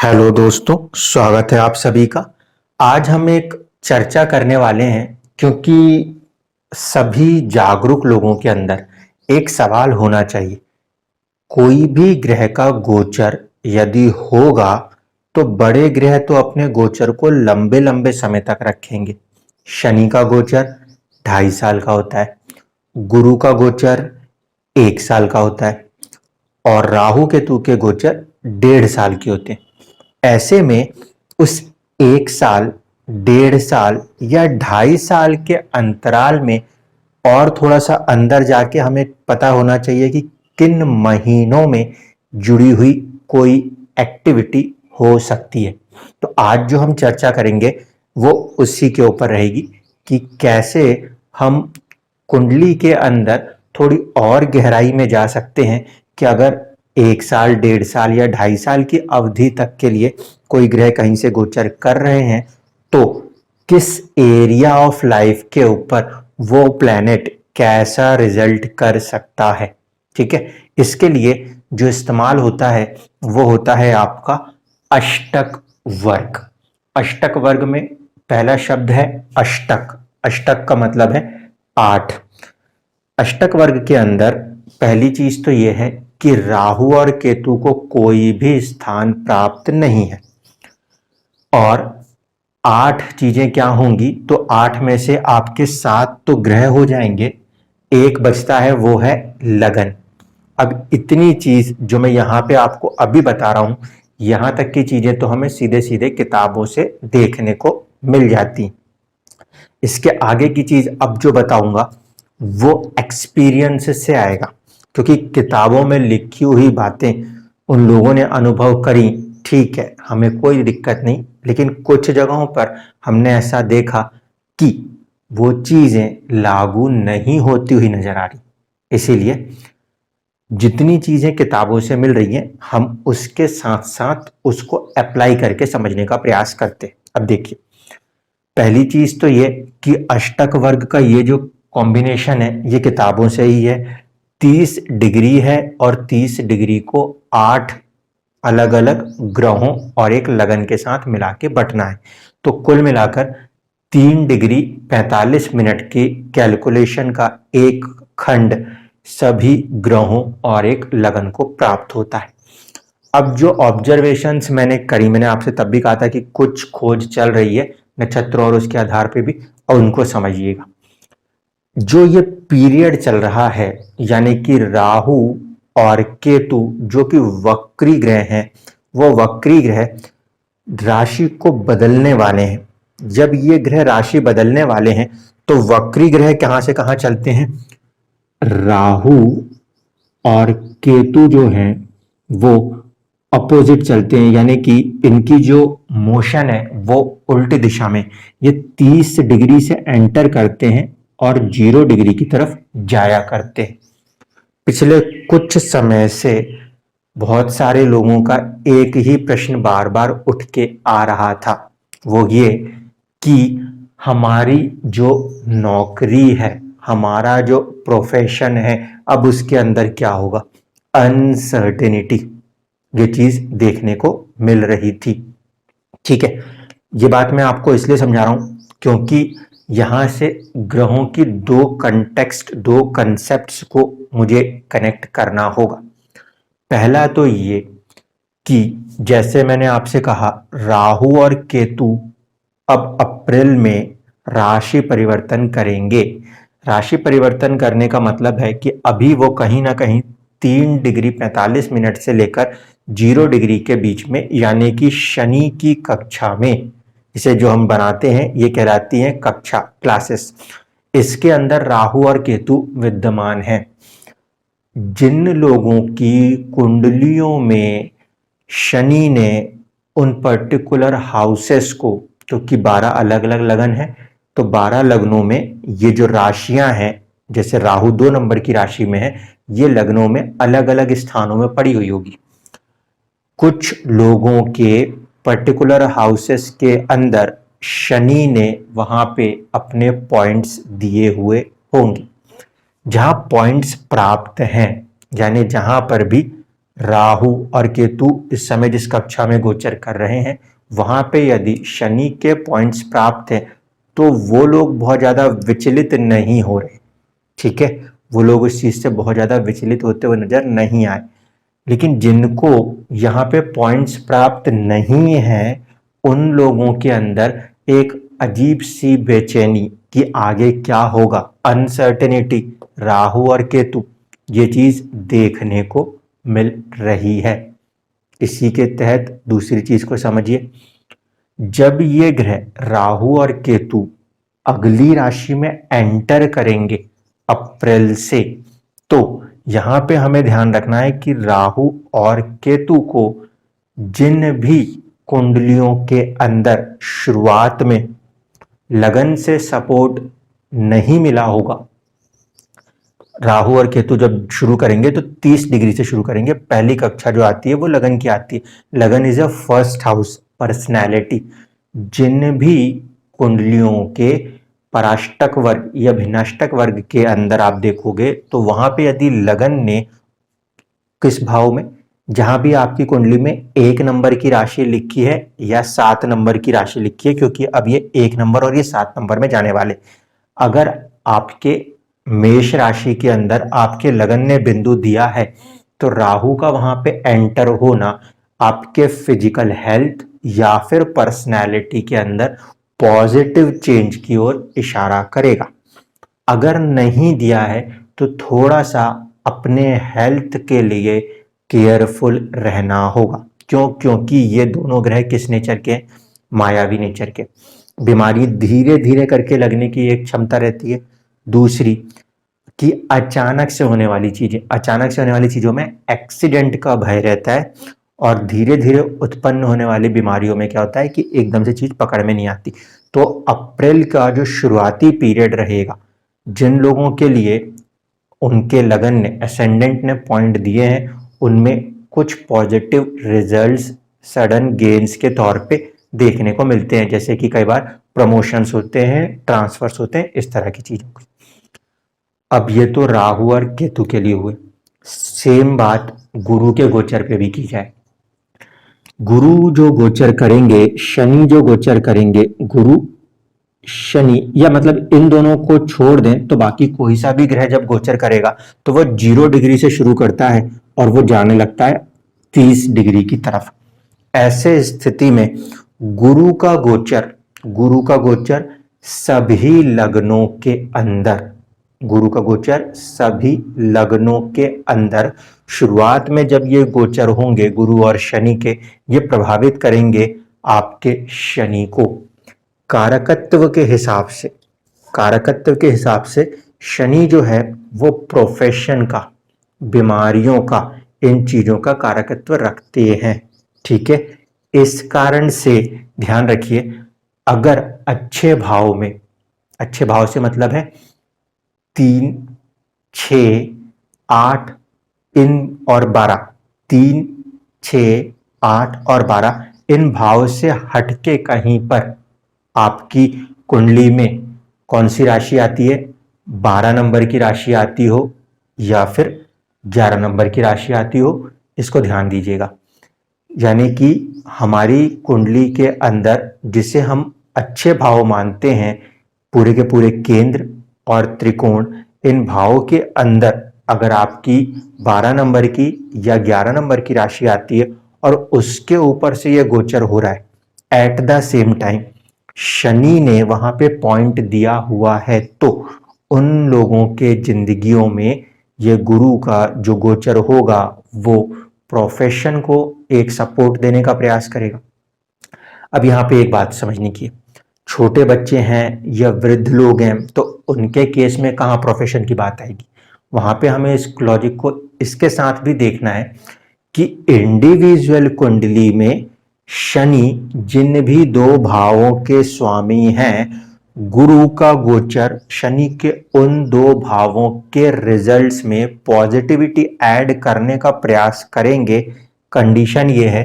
Hello दोस्तों, स्वागत है आप सभी का। आज हम एक चर्चा करने वाले हैं क्योंकि सभी जागरूक लोगों के अंदर एक सवाल होना चाहिए। कोई भी ग्रह का गोचर यदि होगा तो बड़े ग्रह तो अपने गोचर को लंबे लंबे समय तक रखेंगे। शनि का गोचर 2.5 साल का होता है, गुरु का गोचर 1 साल का होता है और राहु केतु के गोचर 1.5 साल के होते हैं। ऐसे में उस 1 साल, 1.5 साल या 2.5 साल के अंतराल में और थोड़ा सा अंदर जाके हमें पता होना चाहिए कि किन महीनों में जुड़ी हुई कोई एक्टिविटी हो सकती है। तो आज जो हम चर्चा करेंगे वो उसी के ऊपर रहेगी कि कैसे हम कुंडली के अंदर थोड़ी और गहराई में जा सकते हैं कि अगर 1 साल, 1.5 साल या 2.5 साल की अवधि तक के लिए कोई ग्रह कहीं से गोचर कर रहे हैं तो किस एरिया ऑफ लाइफ के ऊपर वो प्लैनेट कैसा रिजल्ट कर सकता है। ठीक है, इसके लिए जो इस्तेमाल होता है वो होता है आपका अष्टक वर्ग। अष्टक वर्ग में पहला शब्द है अष्टक। अष्टक का मतलब है 8। अष्टक वर्ग के अंदर पहली चीज तो यह है कि राहु और केतु को कोई भी स्थान प्राप्त नहीं है। और 8 चीजें क्या होंगी, तो 8 में से आपके 7 तो ग्रह हो जाएंगे, एक बचता है वो है लगन। अब इतनी चीज जो मैं यहां पे आपको अभी बता रहा हूं, यहां तक की चीजें तो हमें सीधे सीधे किताबों से देखने को मिल जाती। इसके आगे की चीज अब जो बताऊंगा वो एक्सपीरियंस से आएगा, क्योंकि किताबों में लिखी हुई बातें उन लोगों ने अनुभव करी, ठीक है, हमें कोई दिक्कत नहीं, लेकिन कुछ जगहों पर हमने ऐसा देखा कि वो चीजें लागू नहीं होती हुई नजर आ रही। इसीलिए जितनी चीजें किताबों से मिल रही हैं हम उसके साथ साथ उसको अप्लाई करके समझने का प्रयास करते हैं। अब देखिए, पहली चीज तो ये कि अष्टक वर्ग का ये जो कॉम्बिनेशन है ये किताबों से ही है। 30 डिग्री है और 30 डिग्री को 8 अलग अलग ग्रहों और एक लगन के साथ मिला के बंटना है। तो कुल मिलाकर 3 डिग्री 45 मिनट की कैलकुलेशन का एक खंड सभी ग्रहों और एक लगन को प्राप्त होता है। अब जो ऑब्जर्वेशंस मैंने करी, मैंने आपसे तब भी कहा था कि कुछ खोज चल रही है नक्षत्र और उसके आधार पे भी, और उनको समझिएगा। जो ये पीरियड चल रहा है, यानी कि राहु और केतु जो कि वक्री ग्रह हैं, वो वक्री ग्रह राशि को बदलने वाले हैं। जब ये ग्रह राशि बदलने वाले हैं तो वक्री ग्रह कहां से कहां चलते हैं, राहु और केतु जो हैं वो अपोजिट चलते हैं, यानी कि इनकी जो मोशन है वो उल्टी दिशा में। ये 30 डिग्री से एंटर करते हैं और 0 डिग्री की तरफ जाया करते हैं। पिछले कुछ समय से बहुत सारे लोगों का एक ही प्रश्न बार बार उठ के आ रहा था, वो ये कि हमारी जो नौकरी है, हमारा जो प्रोफेशन है, अब उसके अंदर क्या होगा। अनसर्टेनिटी, ये चीज देखने को मिल रही थी। ठीक है, ये बात मैं आपको इसलिए समझा रहा हूं क्योंकि यहां से ग्रहों की दो कंटेक्स्ट, दो कंसेप्ट्स को मुझे कनेक्ट करना होगा। पहला तो ये कि जैसे मैंने आपसे कहा, राहु और केतु अब अप्रैल में राशि परिवर्तन करेंगे। राशि परिवर्तन करने का मतलब है कि अभी वो कहीं ना कहीं 3 डिग्री 45 मिनट से लेकर 0 डिग्री के बीच में, यानी कि शनि की कक्षा में, इसे जो हम बनाते हैं ये कहलाती है कक्षा, क्लासेस, इसके अंदर राहु और केतु विद्यमान है। जिन लोगों की कुंडलियों में शनि ने उन पर्टिकुलर हाउसेस को, क्योंकि 12 अलग अलग लगन है, तो 12 लगनों में ये जो राशियां हैं, जैसे राहु 2 नंबर की राशि में है, ये लगनों में अलग अलग स्थानों में पड़ी हुई होगी। कुछ लोगों के पर्टिकुलर हाउसेस के अंदर शनि ने वहां पे अपने पॉइंट्स दिए हुए होंगे। जहां पॉइंट्स प्राप्त हैं, यानी जहां पर भी राहु और केतु इस समय जिस कक्षा में गोचर कर रहे हैं वहां पे यदि शनि के पॉइंट्स प्राप्त हैं तो वो लोग बहुत ज्यादा विचलित नहीं हो रहे, ठीक है, वो लोग उस चीज से बहुत ज्यादा विचलित होते हुए नजर नहीं आए। लेकिन जिनको यहाँ पे पॉइंट्स प्राप्त नहीं है उन लोगों के अंदर एक अजीब सी बेचैनी कि आगे क्या होगा, अनसर्टेनिटी, राहु और केतु, ये चीज देखने को मिल रही है। इसी के तहत दूसरी चीज को समझिए, जब ये ग्रह राहु और केतु अगली राशि में एंटर करेंगे अप्रैल से, तो यहां पे हमें ध्यान रखना है कि राहु और केतु को जिन भी कुंडलियों के अंदर शुरुआत में लगन से सपोर्ट नहीं मिला होगा, राहु और केतु जब शुरू करेंगे तो 30 डिग्री से शुरू करेंगे। पहली कक्षा जो आती है वो लगन की आती है। लगन is a first house, personality. जिन भी कुंडलियों के पराष्टक वर्ग या भिन्नाष्टक वर्ग के अंदर आप देखोगे तो वहां पे यदि लगन ने किस भाव में, जहां भी आपकी कुंडली में 1 नंबर की राशि लिखी है या 7 नंबर की राशि लिखी है, क्योंकि अब ये 1 नंबर और ये 7 नंबर में जाने वाले, अगर आपके मेष राशि के अंदर आपके लगन ने बिंदु दिया है तो राहु का वहां पे एंटर होना आपके फिजिकल हेल्थ या फिर पर्सनैलिटी के अंदर पॉजिटिव चेंज की ओर इशारा करेगा। अगर नहीं दिया है तो थोड़ा सा अपने हेल्थ के लिए केयरफुल रहना होगा। क्यों? क्योंकि ये दोनों ग्रह किस नेचर के? मायावी नेचर के। बीमारी धीरे धीरे करके लगने की एक क्षमता रहती है। दूसरी कि अचानक से होने वाली चीजें, अचानक से होने वाली चीजों में एक्सीडेंट का भय रहता है, और धीरे धीरे उत्पन्न होने वाली बीमारियों में क्या होता है कि एकदम से चीज पकड़ में नहीं आती। तो अप्रैल का जो शुरुआती पीरियड रहेगा, जिन लोगों के लिए उनके लगन ने, असेंडेंट ने पॉइंट दिए हैं, उनमें कुछ पॉजिटिव रिजल्ट्स सडन गेन्स के तौर पे देखने को मिलते हैं, जैसे कि कई बार प्रमोशंस होते हैं, ट्रांसफर्स होते हैं, इस तरह की चीजों को। अब ये तो राहु और केतु के लिए हुए। सेम बात गुरु के गोचर पे भी की जाए। गुरु जो गोचर करेंगे, शनि जो गोचर करेंगे, गुरु शनि, या मतलब इन दोनों को छोड़ दें तो बाकी कोई सा भी ग्रह जब गोचर करेगा तो वह 0 डिग्री से शुरू करता है और वो जाने लगता है 30 डिग्री की तरफ। ऐसे स्थिति में गुरु का गोचर, गुरु का गोचर सभी लग्नों के अंदर, गुरु का गोचर सभी लग्नों के अंदर शुरुआत में जब ये गोचर होंगे गुरु और शनि के, ये प्रभावित करेंगे आपके शनि को। कारकत्व के हिसाब से, कारकत्व के हिसाब से शनि जो है वो प्रोफेशन का, बीमारियों का, इन चीजों का कारकत्व रखते हैं, ठीक है। इस कारण से ध्यान रखिए, अगर अच्छे भाव में, अच्छे भाव से मतलब है 3, 6, 8 इन और 12, 3, 6, 8 और 12 इन भाव से हटके कहीं पर आपकी कुंडली में कौन सी राशि आती है, 12 नंबर की राशि आती हो या फिर 11 नंबर की राशि आती हो, इसको ध्यान दीजिएगा। यानी कि हमारी कुंडली के अंदर जिसे हम अच्छे भाव मानते हैं, पूरे के पूरे केंद्र और त्रिकोण, इन भावों के अंदर अगर आपकी 12 नंबर की या 11 नंबर की राशि आती है और उसके ऊपर से ये गोचर हो रहा है at the same time, Shani ने वहां पे पॉइंट दिया हुआ है, तो उन लोगों के जिंदगियों में ये गुरु का जो गोचर होगा वो प्रोफेशन को एक सपोर्ट देने का प्रयास करेगा। अब यहाँ पे एक बात समझने की है, छोटे बच्चे हैं या वृद्ध लोग हैं तो उनके केस में कहाँ प्रोफेशन की बात आएगी। वहां पे हमें इस लॉजिक को इसके साथ भी देखना है कि इंडिविजुअल कुंडली में शनि जिन भी 2 भावों के स्वामी हैं, गुरु का गोचर शनि के उन 2 भावों के रिजल्ट्स में पॉजिटिविटी ऐड करने का प्रयास करेंगे। कंडीशन ये है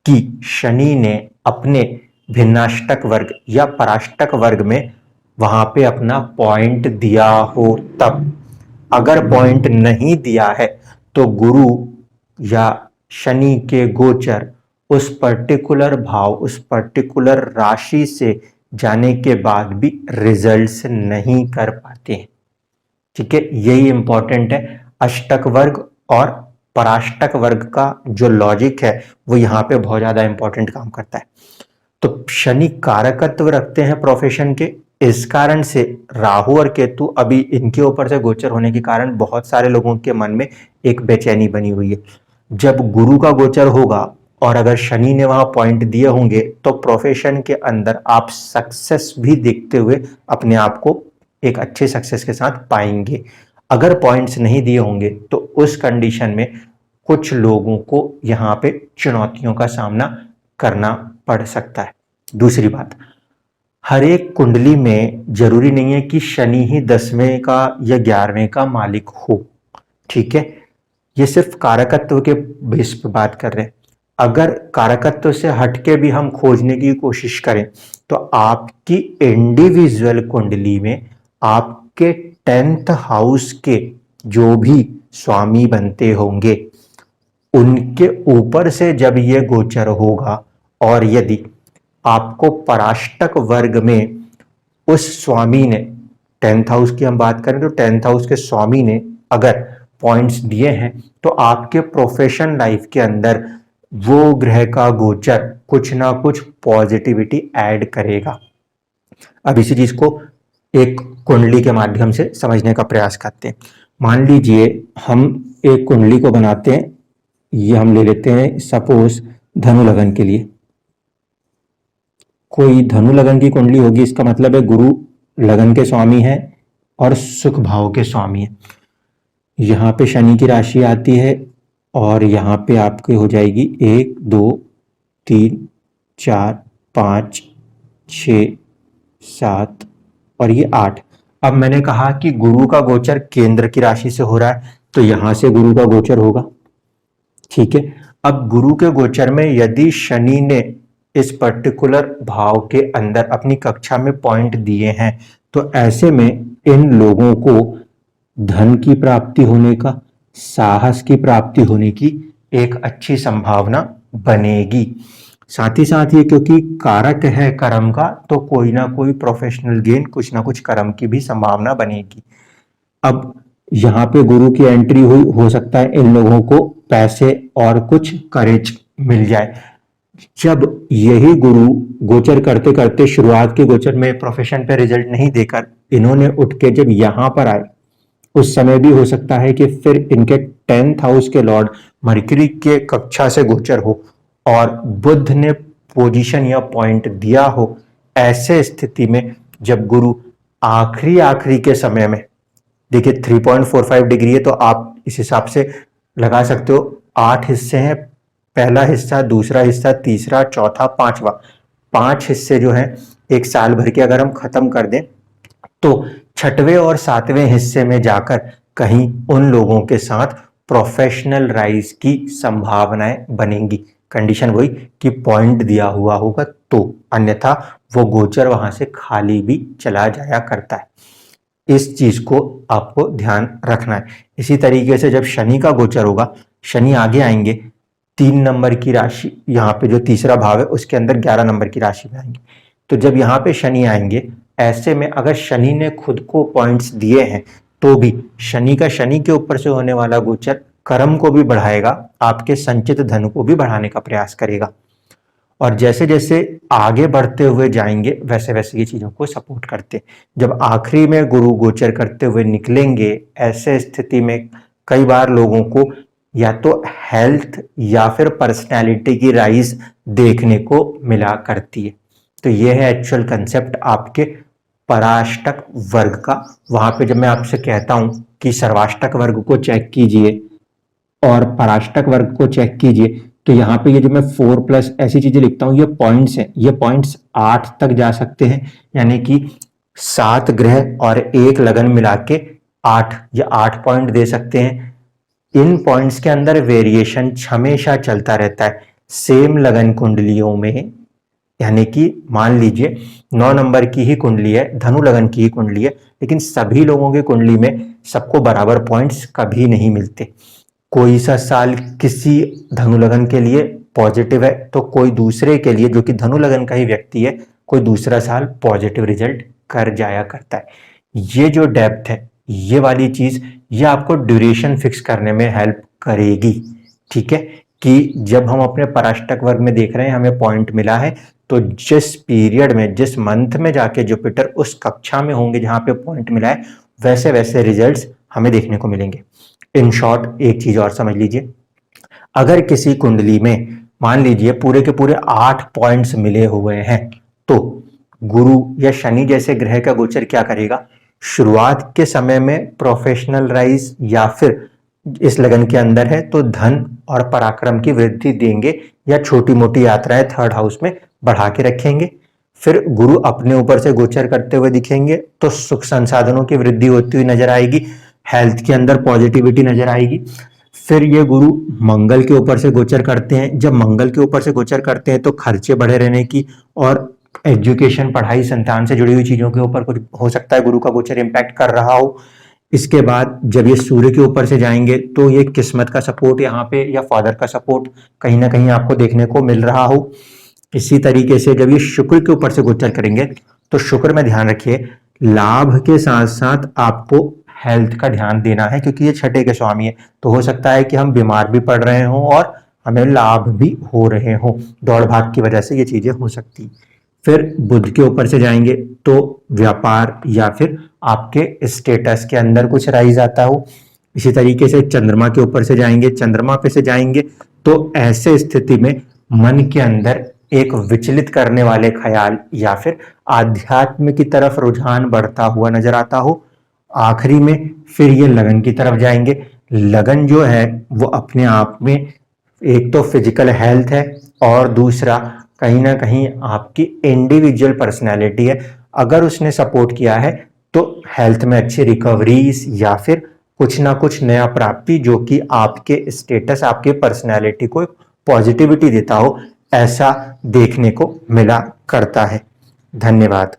कि शनि ने अपने भिन्नाष्टक वर्ग या पराष्टक वर्ग में वहां पे अपना पॉइंट दिया हो तब। अगर पॉइंट नहीं दिया है तो गुरु या शनि के गोचर उस पर्टिकुलर भाव, उस पर्टिकुलर राशि से जाने के बाद भी रिजल्ट्स नहीं कर पाते हैं। ठीक है, यही इंपॉर्टेंट है। अष्टक वर्ग और पराष्टक वर्ग का जो लॉजिक है वो यहाँ पे बहुत ज्यादा इंपॉर्टेंट काम करता है। तो शनि कारकत्व रखते हैं प्रोफेशन के, इस कारण से राहु और केतु अभी इनके ऊपर से गोचर होने के कारण बहुत सारे लोगों के मन में एक बेचैनी बनी हुई है। जब गुरु का गोचर होगा और अगर शनि ने वहां पॉइंट दिए होंगे तो प्रोफेशन के अंदर आप सक्सेस भी देखते हुए अपने आप को एक अच्छे सक्सेस के साथ पाएंगे। अगर पॉइंट्स नहीं दिए होंगे तो उस कंडीशन में कुछ लोगों को यहाँ पे चुनौतियों का सामना करना पड़ सकता है। दूसरी बात, हर एक कुंडली में जरूरी नहीं है कि शनि ही 10वें का या 11वें का मालिक हो। ठीक है, ये सिर्फ कारकत्व के बेस पर बात कर रहे हैं। अगर कारकत्व से हटके भी हम खोजने की कोशिश करें तो आपकी इंडिविजुअल कुंडली में आपके 10th हाउस के जो भी स्वामी बनते होंगे उनके ऊपर से जब ये गोचर होगा और यदि आपको पराष्टक वर्ग में उस स्वामी ने 10th हाउस की हम बात करें तो 10th हाउस के स्वामी ने अगर पॉइंट्स दिए हैं तो आपके प्रोफेशन लाइफ के अंदर वो ग्रह का गोचर कुछ ना कुछ पॉजिटिविटी ऐड करेगा। अब इसी चीज को एक कुंडली के माध्यम से समझने का प्रयास करते हैं। मान लीजिए हम एक कुंडली को बनाते हैं, ये हम ले लेते हैं सपोज धनु लगन के लिए। कोई धनु लगन की कुंडली होगी, इसका मतलब है गुरु लगन के स्वामी है और सुख भाव के स्वामी है। यहाँ पे शनि की राशि आती है और यहाँ पे आपकी हो जाएगी 1 2 3 4 5 6 7 और ये 8। अब मैंने कहा कि गुरु का गोचर केंद्र की राशि से हो रहा है तो यहां से गुरु का गोचर होगा। ठीक है, अब गुरु के गोचर में यदि शनि ने इस पर्टिकुलर भाव के अंदर अपनी कक्षा में पॉइंट दिए हैं तो ऐसे में इन लोगों को धन की प्राप्ति होने का, साहस की प्राप्ति होने की एक अच्छी संभावना बनेगी। साथ ही साथ ये क्योंकि कारक है कर्म का तो कोई ना कोई प्रोफेशनल गेन, कुछ ना कुछ कर्म की भी संभावना बनेगी। अब यहाँ पे गुरु की एंट्री हुई, हो सकता है इन लोगों को पैसे और कुछ करेज मिल जाए। जब यही गुरु गोचर करते करते शुरुआत के गोचर में प्रोफेशन पे रिजल्ट नहीं देकर इन्होंने उठ के जब यहाँ पर आए उस समय भी हो सकता है कि फिर इनके 10th हाउस के लॉर्ड मरकरी के कक्षा से गोचर हो और बुध ने पोजीशन या पॉइंट दिया हो। ऐसे स्थिति में जब गुरु आखिरी के समय में, देखिए 3.45 डिग्री है तो आप इस हिसाब से लगा सकते हो 8 हिस्से हैं, पहला हिस्सा, दूसरा हिस्सा, तीसरा, चौथा, पांचवा, 5 हिस्से जो हैं एक साल भर के अगर हम खत्म कर दें तो 6वें और 7वें हिस्से में जाकर कहीं उन लोगों के साथ प्रोफेशनल राइज की संभावनाएं बनेंगी। कंडीशन वही कि पॉइंट दिया हुआ होगा तो, अन्यथा वो गोचर वहां से खाली भी चला जाया करता है। इस चीज को आपको ध्यान रखना है। इसी तरीके से जब शनि का गोचर होगा, शनि आगे आएंगे 3 नंबर की राशि, यहाँ पे जो तीसरा भाव है उसके अंदर 11 नंबर की राशि में आएंगे। तो जब यहाँ पे शनि आएंगे, ऐसे में अगर शनि ने खुद को पॉइंट्स दिए हैं तो भी शनि के ऊपर से होने वाला गोचर कर्म को भी बढ़ाएगा, आपके संचित धन को भी बढ़ाने का प्रयास करेगा। और जैसे जैसे आगे बढ़ते हुए जाएंगे वैसे वैसे ये चीजों को सपोर्ट करते, जब आखिरी में गुरु गोचर करते हुए निकलेंगे, ऐसे स्थिति में कई बार लोगों को या तो हेल्थ या फिर पर्सनैलिटी की राइज देखने को मिला करती है। तो ये है एक्चुअल कंसेप्ट आपके पराष्टक वर्ग का। वहां पे जब मैं आपसे कहता हूं कि सर्वाष्टक वर्ग को चेक कीजिए और पराष्टक वर्ग को चेक कीजिए, तो यहाँ पे ये जो मैं 4+ ऐसी चीजें लिखता हूँ, ये पॉइंट्स हैं, ये पॉइंट्स 8 तक जा सकते हैं, यानी कि 7 ग्रह और 1 लगन मिला के 8 या 8 पॉइंट दे सकते हैं। इन पॉइंट्स के अंदर वेरिएशन हमेशा चलता रहता है सेम लगन कुंडलियों में। यानी कि मान लीजिए 9 नंबर की ही कुंडली है, धनु लगन की ही कुंडली है, लेकिन सभी लोगों की कुंडली में सबको बराबर पॉइंट्स कभी नहीं मिलते। कोई सा साल किसी धनु लगन के लिए पॉजिटिव है तो कोई दूसरे के लिए जो कि धनु लगन का ही व्यक्ति है कोई दूसरा साल पॉजिटिव रिजल्ट कर जाया करता है। ये जो डेप्थ है ये वाली चीज ये आपको ड्यूरेशन फिक्स करने में हेल्प करेगी। ठीक है कि जब हम अपने पराष्टक वर्ग में देख रहे हैं हमें पॉइंट मिला है तो जिस पीरियड में जिस मंथ में जाके जुपिटर उस कक्षा में होंगे जहां पे पॉइंट मिला है वैसे वैसे रिजल्ट्स हमें देखने को मिलेंगे। इन शॉर्ट एक चीज और समझ लीजिए, अगर किसी कुंडली में मान लीजिए पूरे के पूरे 8 पॉइंट्स मिले हुए हैं तो गुरु या शनि जैसे ग्रह का गोचर क्या करेगा, शुरुआत के समय में प्रोफेशनल राइज या फिर इस लगन के अंदर है तो धन और पराक्रम की वृद्धि देंगे या छोटी मोटी यात्राएं थर्ड हाउस में बढ़ा के रखेंगे। फिर गुरु अपने ऊपर से गोचर करते हुए दिखेंगे तो सुख संसाधनों की वृद्धि होती हुई नजर आएगी, हेल्थ के अंदर पॉजिटिविटी नजर आएगी। फिर ये गुरु मंगल के ऊपर से गोचर करते हैं, जब मंगल के ऊपर से गोचर करते हैं तो खर्चे बढ़े रहने की और एजुकेशन पढ़ाई संतान से जुड़ी हुई चीजों के ऊपर कुछ हो सकता है गुरु का गोचर इंपैक्ट कर रहा हो। इसके बाद जब ये सूर्य के ऊपर से जाएंगे तो ये किस्मत का सपोर्ट यहाँ पे या फादर का सपोर्ट कहीं ना कहीं आपको देखने को मिल रहा हो। इसी तरीके से जब ये शुक्र के ऊपर से गोचर करेंगे तो शुक्र में ध्यान रखिए लाभ के साथ साथ आपको हेल्थ का ध्यान देना है क्योंकि ये छठे के स्वामी है तो हो सकता है कि हम बीमार भी पड़ रहे हों और हमें लाभ भी हो रहे हों, दौड़ भाग की वजह से ये चीजें हो सकती। फिर बुध के ऊपर से जाएंगे तो व्यापार या फिर आपके स्टेटस के अंदर कुछ राइज आता हो। इसी तरीके से चंद्रमा के ऊपर से जाएंगे, चंद्रमा पे से जाएंगे तो ऐसे स्थिति में मन के अंदर एक विचलित करने वाले ख्याल या फिर आध्यात्म की तरफ रुझान बढ़ता हुआ नजर आता हो। आखिरी में फिर ये लगन की तरफ जाएंगे। लगन जो है वो अपने आप में एक तो फिजिकल हेल्थ है और दूसरा कहीं ना कहीं आपकी इंडिविजुअल पर्सनैलिटी है। अगर उसने सपोर्ट किया है तो हेल्थ में अच्छी रिकवरीज या फिर कुछ ना कुछ नया प्राप्ति जो कि आपके स्टेटस आपके पर्सनैलिटी को पॉजिटिविटी देता हो ऐसा देखने को मिला करता है। धन्यवाद।